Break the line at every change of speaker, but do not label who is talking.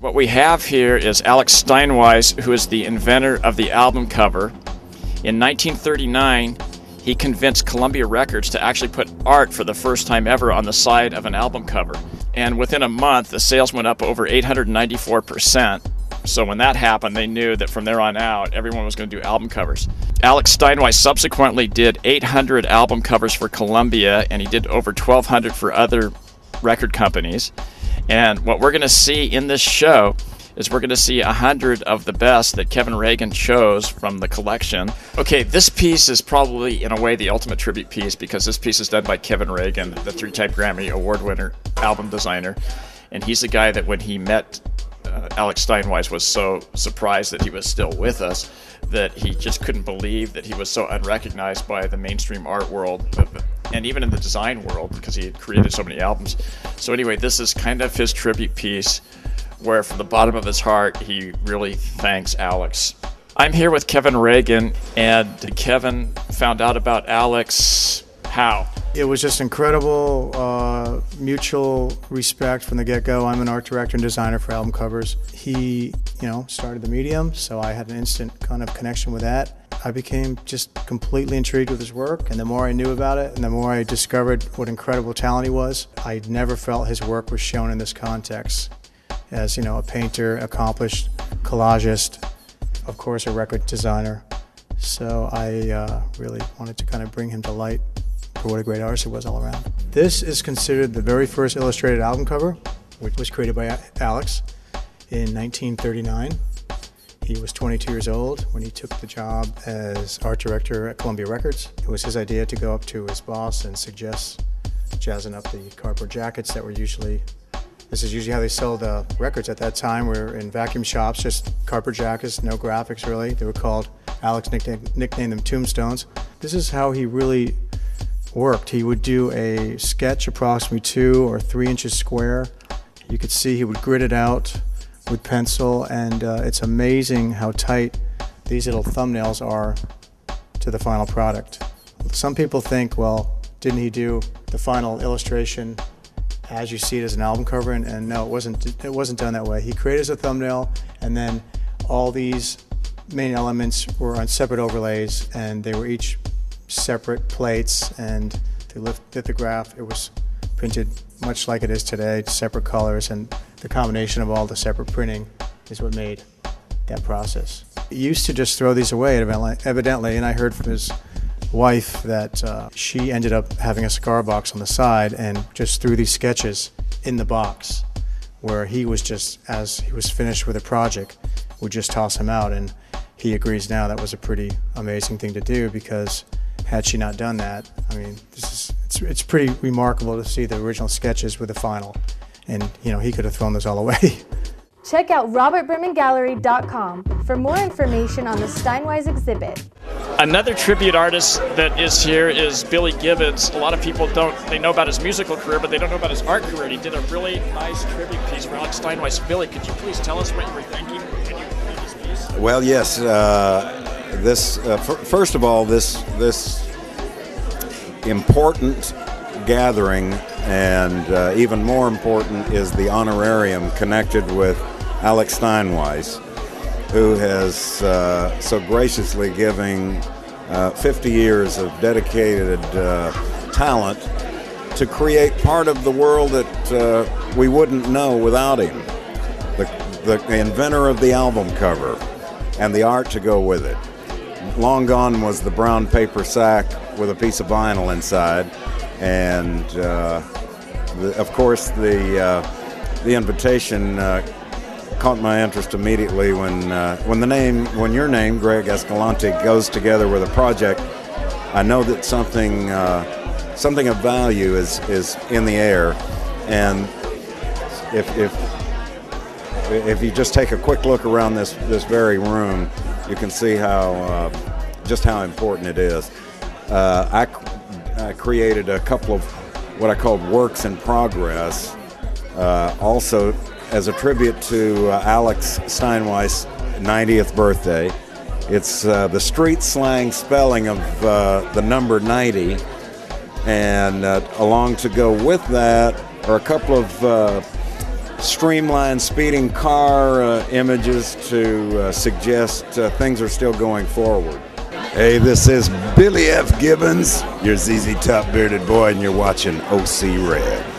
What we have here is Alex Steinweiss, who is the inventor of the album cover. In 1939, he convinced Columbia Records to actually put art for the first time ever on the side of an album cover. And within a month, the sales went up over 894%. So when that happened, they knew that from there on out, everyone was going to do album covers. Alex Steinweiss subsequently did 800 album covers for Columbia, and he did over 1,200 for other record companies. And what we're going to see in this show is we're going to see 100 of the best that Kevin Reagan chose from the collection. Okay, this piece is probably, in a way, the ultimate tribute piece because this piece is done by Kevin Reagan, the 3-time Grammy Award winner, album designer. And he's the guy that when he met Alex Steinweiss was so surprised that he was still with us that he just couldn't believe that he was so unrecognized by the mainstream art world and even in the design world because he had created so many albums. So anyway, this is kind of his tribute piece where from the bottom of his heart he really thanks Alex. I'm here with Kevin Reagan, and Kevin found out about Alex how?
It was just incredible mutual respect from the get-go. I'm an art director and designer for album covers. He, started the medium, so I had an instant kind of connection with that. I became just completely intrigued with his work, and the more I knew about it and the more I discovered what incredible talent he was, I never felt his work was shown in this context. As, a painter, accomplished collagist, of course a record designer. So I really wanted to kind of bring him to light for what a great artist he was all around. This is considered the very first illustrated album cover, which was created by Alex in 1939. He was 22 years old when he took the job as art director at Columbia Records. It was his idea to go up to his boss and suggest jazzing up the cardboard jackets that were this is usually how they sold records at that time, were in vacuum shops, just cardboard jackets, no graphics really. They were called, Alex nicknamed them tombstones. This is how he really worked. He would do a sketch approximately 2 or 3 inches square. You could see he would grit it out with pencil, and it's amazing how tight these little thumbnails are to the final product. Some people think, well, didn't he do the final illustration as you see it as an album cover? And no, it wasn't done that way. He created as a thumbnail, and then all these main elements were on separate overlays, and they were each separate plates, and the lithograph, it was printed much like it is today, separate colors, and the combination of all the separate printing is what made that process. He used to just throw these away evidently, and I heard from his wife that she ended up having a cigar box on the side and just threw these sketches in the box, where he was just, as he was finished with a project, would just toss them out. And he agrees now that was a pretty amazing thing to do, because had she not done that, I mean, it's pretty remarkable to see the original sketches with the final, and he could have thrown those all away.
Check out robertbermangallery.com for more information on the Steinweiss exhibit.
Another tribute artist that is here is Billy Gibbons. A lot of people they know about his musical career, but they don't know about his art career. And he did a really nice tribute piece for Alex Steinweiss. Billy, could you please tell us what you were thinking when you made this piece?
Well, yes. First of all, this important gathering, and even more important, is the honorarium connected with Alex Steinweiss, who has so graciously giving 50 years of dedicated talent to create part of the world that we wouldn't know without him. The inventor of the album cover and the art to go with it. Long gone was the brown paper sack with a piece of vinyl inside, and of course the invitation caught my interest immediately when your name, Greg Escalante, goes together with a project. I know that something of value is in the air, and if you just take a quick look around this very room, you can see how just how important it is. I created a couple of what I called works in progress, also as a tribute to Alex Steinweiss' 90th birthday. It's the street slang spelling of the number 90, and along to go with that are a couple of streamlined speeding car images to suggest things are still going forward. Hey, this is Billy F. Gibbons, your ZZ Top bearded boy, and you're watching OC Red.